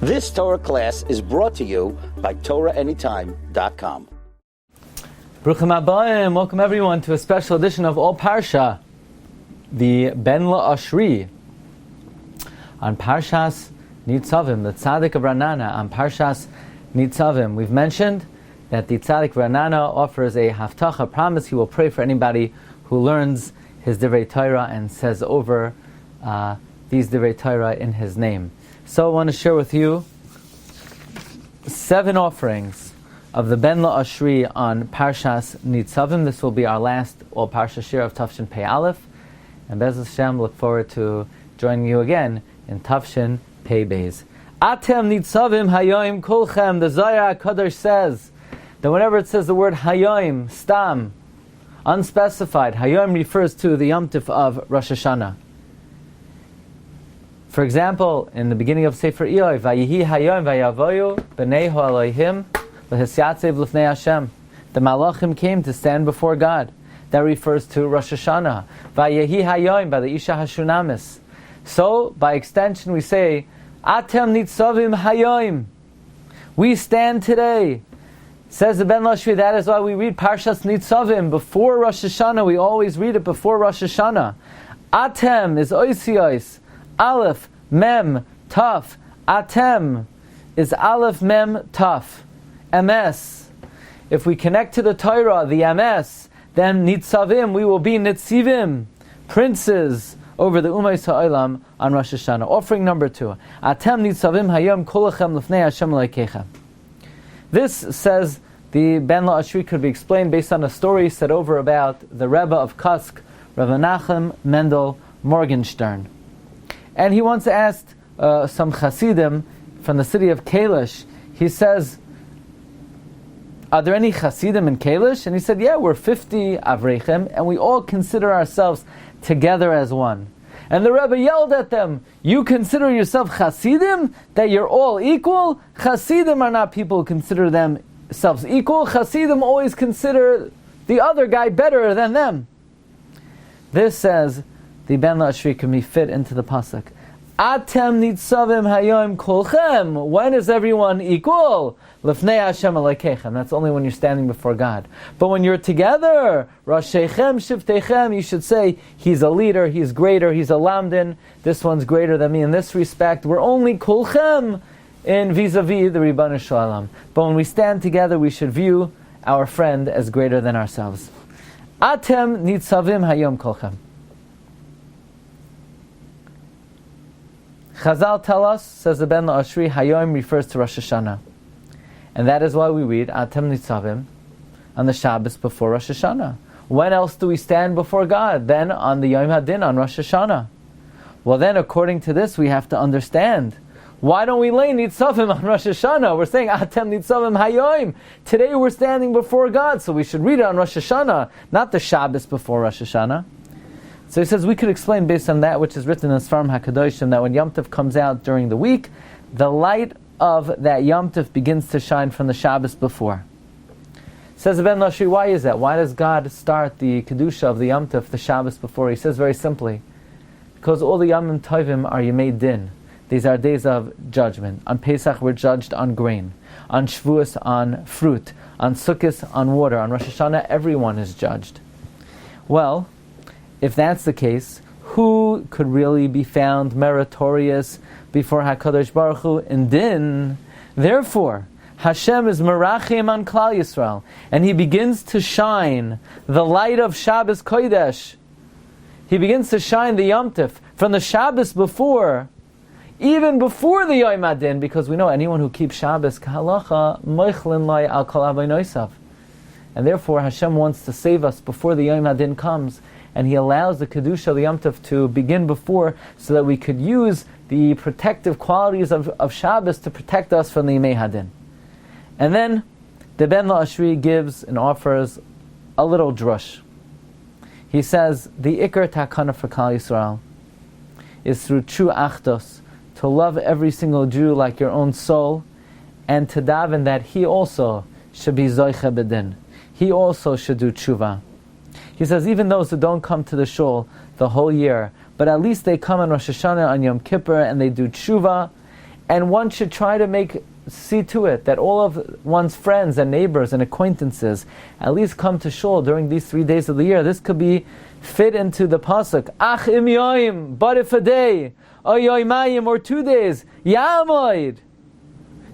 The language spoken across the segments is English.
This Torah class is brought to you by TorahAnytime.com. Bruchim Habayim, welcome everyone to a special edition of All Parsha, the Ben La'ashri, on Parshas Nitzavim, the Tzaddik of Ranana, on Parshas Nitzavim. We've mentioned that the Tzaddik Ranana offers a haftacha, promise he will pray for anybody who learns his Divrei Torah and says over these Divrei Torah in his name. So I want to share with you 7 offerings of the Ben La'ashri on Parshas Nitzavim. This will be our last All Parsha Shir of Tafshin Pei Aleph, and Bez Hashem look forward to joining you again in Tafshin Pei Beis. Atem Nitzavim Hayoim Kulchem. The Zohar HaKadosh says that whenever it says the word Hayoim, Stam, unspecified, Hayoim refers to the Yom Tif of Rosh Hashanah. For example, in the beginning of Sefer Iyov, Vayihi Hayoim Vayavoyu B'nei Ha'Elohim L'Hisyatzev L'Fnei Hashem. The Malachim came to stand before God. That refers to Rosh Hashanah. Vayehi Hayoim, by the Isha Hashunamis. So, by extension, we say, Atem Nitzavim Hayoim. We stand today. Says the Ben Lashri, that is why we read Parshas Nitzavim before Rosh Hashanah. We always read it before Rosh Hashanah. Atem is Oisiyos, Aleph, Mem, Taf. Atem is Aleph, Mem, Taf. MS. If we connect to the Torah, the MS, then Nitzavim, we will be Nitzivim, princes over the Umayis Ha'olam on Rosh Hashanah. Offering number 2. Atem Nitzavim Hayom Kolachem L'fnei Hashem Elokeichem. This, says the Ben La'ashri, could be explained based on a story said over about the Rebbe of Kusk, Rav Menachem Mendel Morgenstern. And he once asked some Hasidim from the city of Kalish, he says, are there any Hasidim in Kalish? And he said, yeah, we're 50 Avrechem, and we all consider ourselves together as one. And the Rebbe yelled at them, you consider yourself Hasidim? That you're all equal? Hasidim are not people who consider themselves equal. Hasidim always consider the other guy better than them. This, says the Ben La'ashri, can be fit into the pasuk. Atem Nitzavim Hayoim Kolchem. When is everyone equal? L'fnei Hashem Elokeichem. That's only when you're standing before God. But when you're together, Rashechem Shiftechem, you should say, he's a leader, he's greater, he's a lamdin, this one's greater than me. In this respect, we're only Kolchem in vis-a-vis the Ribbon Shalom. But when we stand together, we should view our friend as greater than ourselves. Atem Nitzavim Hayom Kolchem. Chazal tell us, says the Ben La'ashri, Hayoim refers to Rosh Hashanah. And that is why we read Atem Nitzavim on the Shabbos before Rosh Hashanah. When else do we stand before God? Then on the Yom HaDin, on Rosh Hashanah. Well then, according to this, we have to understand, why don't we lay Nitzavim on Rosh Hashanah? We're saying Atem Nitzavim Hayoim. Today we're standing before God, so we should read it on Rosh Hashanah, not the Shabbos before Rosh Hashanah. So he says we could explain based on that which is written in Sfarim HaKadoshim, that when Yom Tov comes out during the week, the light of that Yom Tov begins to shine from the Shabbos before. Says the Ben Lashri, why is that? Why does God start the Kedusha of the Yom Tov, the Shabbos before? He says very simply, because all the Yomim Tovim are Yemei Din. These are days of judgment. On Pesach we're judged on grain. On Shavuos on fruit. On Sukkot on water. On Rosh Hashanah everyone is judged. Well, if that's the case, who could really be found meritorious before HaKadosh Baruch Hu in Din? Therefore, Hashem is Merachim on Klal Yisrael, and He begins to shine the light of Shabbos Kodesh. He begins to shine the Yom Tov from the Shabbos before, even before the Yom HaDin, because we know anyone who keeps Shabbos Kahalacha Moichlin Lai Al Kol Avonosav. And therefore Hashem wants to save us before the Yom HaDin comes, and He allows the Kedusha of the Yom Tov to begin before, so that we could use the protective qualities of Shabbos to protect us from the Yemei Hadin. And then the Ben La'ashri gives and offers a little drush. He says, the Iker Takana for Klal Yisrael is through true Achdos, to love every single Jew like your own soul, and to daven that he also should be Zoiche B'din. He also should do tshuva. He says, even those who don't come to the shul the whole year, but at least they come on Rosh Hashanah, on Yom Kippur, and they do tshuva, And one should try to see to it that all of one's friends and neighbors and acquaintances at least come to shul during these 3 days of the year. This could be fit into the pasuk, ach im yoim, but if a day, o yoimayim, or 2 days, yamoid,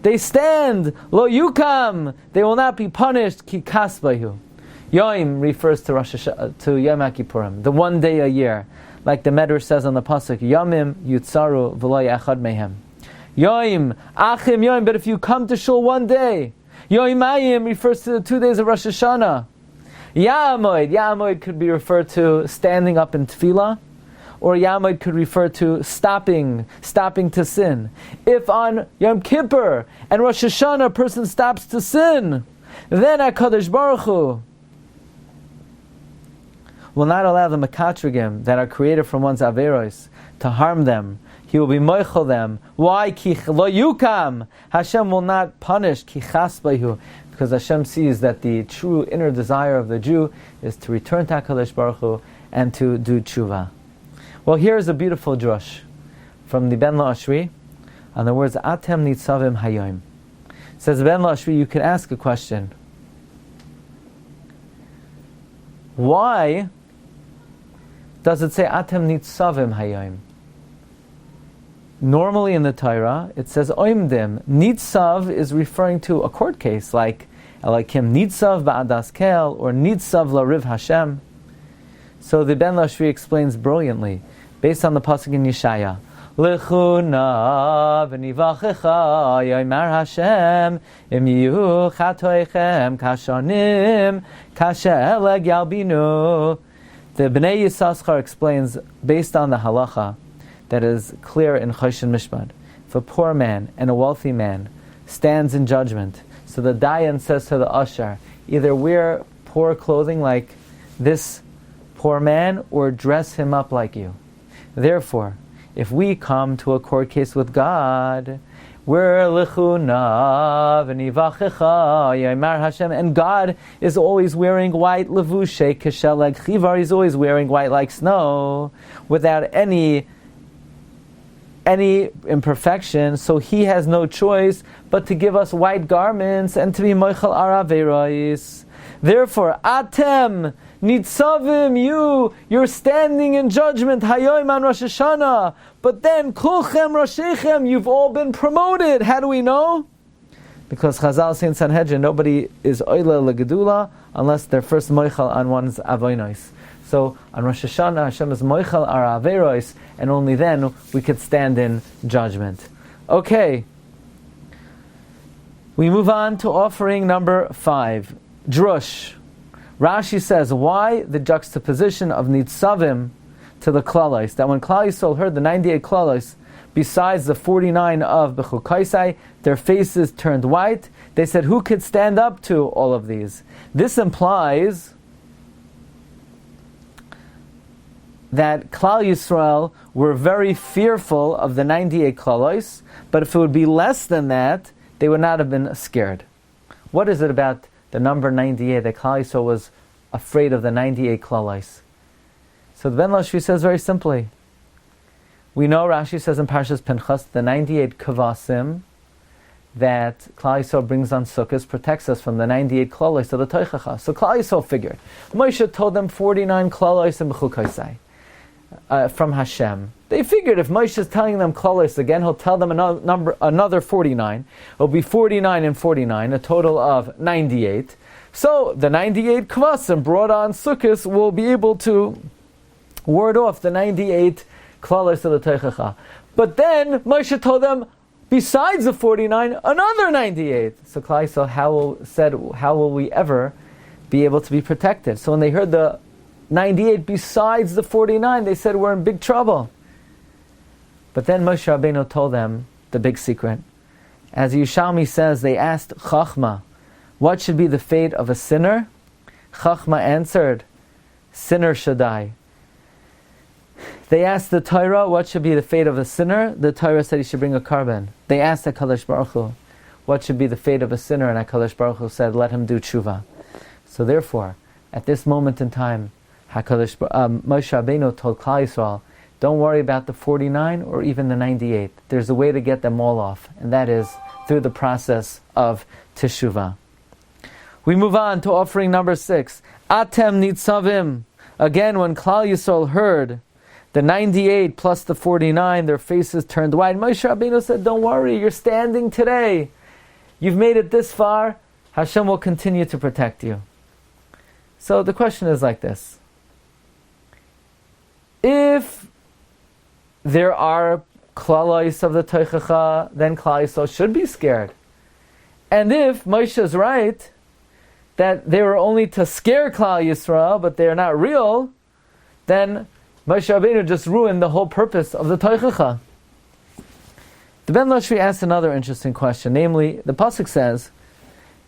they stand, lo yukam, they will not be punished, ki kasbayu. Yoim refers to Yom Kippurim, the 1 day a year, like the Medrash says on the pasuk, Yomim yutzaru v'lo yachad mehem. Yoim, achim yoim, but if you come to shul 1 day, yoimayim refers to the 2 days of Rosh Hashanah. Yamoid could be referred to standing up in tefillah, or Yamoid could refer to stopping to sin. If on Yom Kippur and Rosh Hashanah a person stops to sin, then HaKadosh Baruch Hu will not allow the mekatrigim that are created from one's averos to harm them. He will be moichel them. Why? Ki lo yukam. Hashem will not punish ki chasbayu, because Hashem sees that the true inner desire of the Jew is to return to HaKadosh Baruch Hu and to do tshuva. Well, here's a beautiful drush from the Ben La'ashri on the words Atem Nitzavim Hayom. Says Ben La'ashri, you could ask a question. Why does it say Atem Nitzavim Hayom? Normally in the Torah, it says Oimdim. Nitzav is referring to a court case, like Elakim Nitzav Ba'adas Kel, or Nitzav Lariv Hashem. So the Ben Lashri explains brilliantly, based on the pasuk in Yeshaya. Lechuna v'nivachecha yoymar Hashem im yihu chatoichem kashanim kashe'eleg yalbinu. The Bnei Yissaschar explains, based on the halacha, that is clear in Choshen Mishpat. If a poor man and a wealthy man stands in judgment, so the Dayan says to the usher, either wear poor clothing like this poor man, or dress him up like you. Therefore, if we come to a court case with God, we're lechuna v'nivachecha yoymar Hashem, and God is always wearing white levushe kesheleg chivar. He's always wearing white like snow, without any imperfection, so He has no choice but to give us white garments and to be moichel our averos. Therefore, Atem Nitzavim, you're standing in judgment, Hayoim on Rosh Hashanah, but then Kulchem Roshechem, you've all been promoted. How do we know? Because Chazal say in Sanhedrin, nobody is oile legedula unless they're first moichel on one's avonos. So on Rosh Hashanah, Hashem is moichel our averos, and only then we could stand in judgment. Okay, we move on to offering number 5, drush. Rashi says, why the juxtaposition of Nitzavim to the Klalos? That when Klal Yisrael heard the 98 Klalos, besides the 49 of Bechukaisai, their faces turned white. They said, who could stand up to all of these? This implies that Klal Yisrael were very fearful of the 98 Klalos, but if it would be less than that, they would not have been scared. What is it about the number 98 that Klal Yisrael was afraid of the 98 Klalos? So the Ben Lashri says very simply, we know Rashi says in Parshas Pinchas, the 98 Kavasim that Klal Yisrael brings on Sukkot protects us from the 98 Klalos of the Toichacha. So Klal Yisrael figured, Moshe told them 49 Klalos and Bechukaisai. From Hashem. They figured if Moshe is telling them klalos again, he'll tell them another 49. It'll be 49 and 49, a total of 98. So the 98 kvasim brought on Sukkot will be able to ward off the 98 klalos of the Teichacha. But then Moshe told them, besides the 49, another 98. So Klal Yisrael said, how will we ever be able to be protected? So when they heard the 98 besides the 49, they said, we're in big trouble. But then Moshe Rabbeinu told them the big secret. As Yushalmi says, they asked Chachma, what should be the fate of a sinner? Chachma answered, sinner should die. They asked the Torah, what should be the fate of a sinner? The Torah said he should bring a carbon. They asked HaKadosh Baruch Hu, what should be the fate of a sinner? And HaKadosh Baruch Hu said, let him do tshuva. So therefore, at this moment in time, Moshe Rabbeinu told Klal Yisrael don't worry about the 49 or even the 98. There's a way to get them all off, and that is through the process of teshuvah. We move on to offering number 6. Atem Nitzavim. Again, when Klal Yisrael heard the 98 plus the 49, their faces turned white. Moshe Rabbeinu said, don't worry, you're standing today. You've made it this far. Hashem will continue to protect you. So the question is like this. If there are klalos of the Teichacha, then Klal Yisrael should be scared. And if Moshe is right, that they were only to scare Klal Yisrael, but they are not real, then Moshe Rabbeinu just ruined the whole purpose of the Teichacha. The Ben Lashri asked another interesting question, namely, the pasuk says,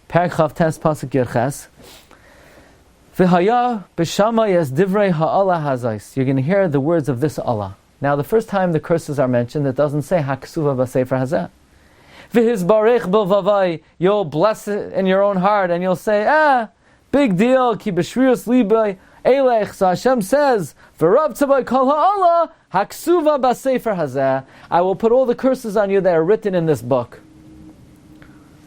Perek Chav Tes pasuk Yerches, V'haya b'shamay es divrei ha'Allah hazais. You're going to hear the words of this Allah. Now, the first time the curses are mentioned, it doesn't say Haksuva b'sefer hazeh. V'hizbarech b'vavai. You'll bless it in your own heart, and you'll say, big deal, ki b'shrius libay elech. So Hashem says, V'rav tzavay kol ha'Allah Haksuva b'sefer hazeh. I will put all the curses on you that are written in this book.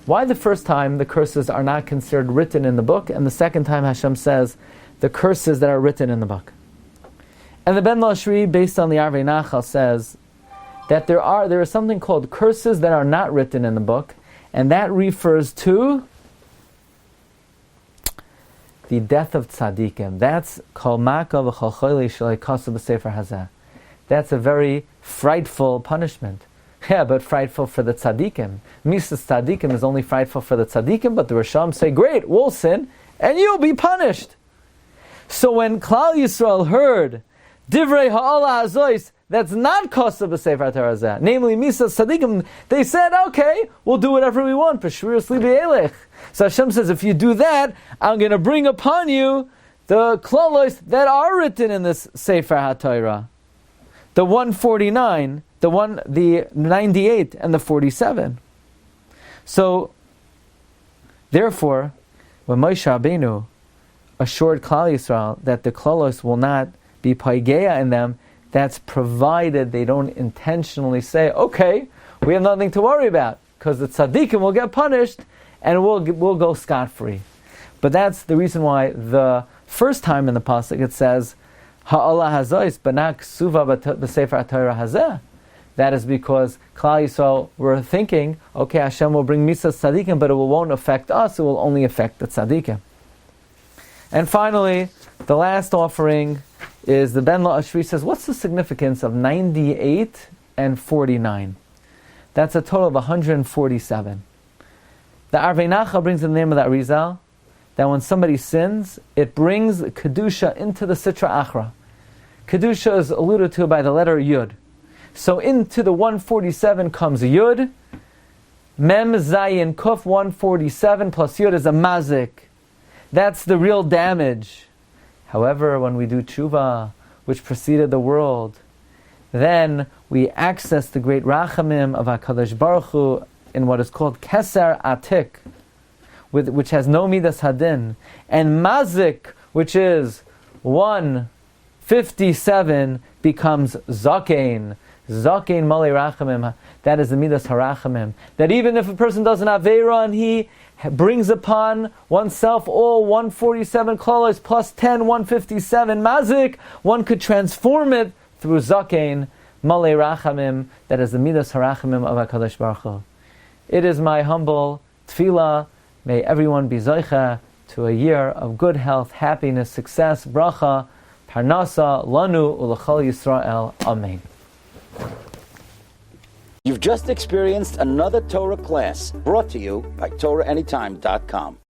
Why the first time the curses are not considered written in the book, and the second time Hashem says the curses that are written in the book? And the Ben Lashri, based on the Arvei Nachal, says that there is something called curses that are not written in the book, and that refers to the death of tzaddikim. That's kol maka v'chol choyle shalei kasu b'sefer hazeh. That's a very frightful punishment. Yeah, but frightful for the tzaddikim. Misas tzaddikim is only frightful for the tzaddikim, but the Risham say, great, we'll sin, and you'll be punished. So when Klal Yisrael heard Divrei ha'Allah hazois, that's not kosa b'sefer Torah, namely Misas tzaddikim, they said, okay, we'll do whatever we want, b'shrius libi elech. So Hashem says, if you do that, I'm going to bring upon you the klalos that are written in this Sefer HaTorah. The 149, the 98, and the 47. So, therefore, when Moshe Rabbeinu assured Klal Yisrael that the klalos will not be paigeya in them, that's provided they don't intentionally say, okay, we have nothing to worry about, because the tzaddikim will get punished, and we'll go scot-free. But that's the reason why the first time in the pasuk it says, Ha'Allah hazois, but not ksuva b'sefer Torah hazeh. That is because Klal Yisrael were thinking, okay, Hashem will bring misas tzaddikim, but it won't affect us, it will only affect the tzaddikim. And finally, the last offering is the Ben Lashri says, what's the significance of 98 and 49? That's a total of 147. The Arvei Nachal brings the name of that Rizal, that when somebody sins, it brings Kedusha into the Sitra Achra. Kedusha is alluded to by the letter Yud. So into the 147 comes Yud. Mem Zayin Kuf 147 plus Yud is a mazik. That's the real damage. However, when we do tshuva, which preceded the world, then we access the great rachamim of HaKadosh Baruch Hu in what is called Keser Atik, which has no midas hadin, and mazik, which is 157, becomes zakein. Zakein malei rachamim. That is the midas harachamim. That even if a person does an aveira and he brings upon oneself all 147 klalos plus 10, 157 mazik, one could transform it through zakein malei rachamim. That is the midas harachamim of HaKadosh Baruch Hu. It is my humble tefillah. May everyone be zoicha to a year of good health, happiness, success, bracha, parnasa, lanu, ulachal Yisrael. Amen. You've just experienced another Torah class brought to you by TorahAnytime.com.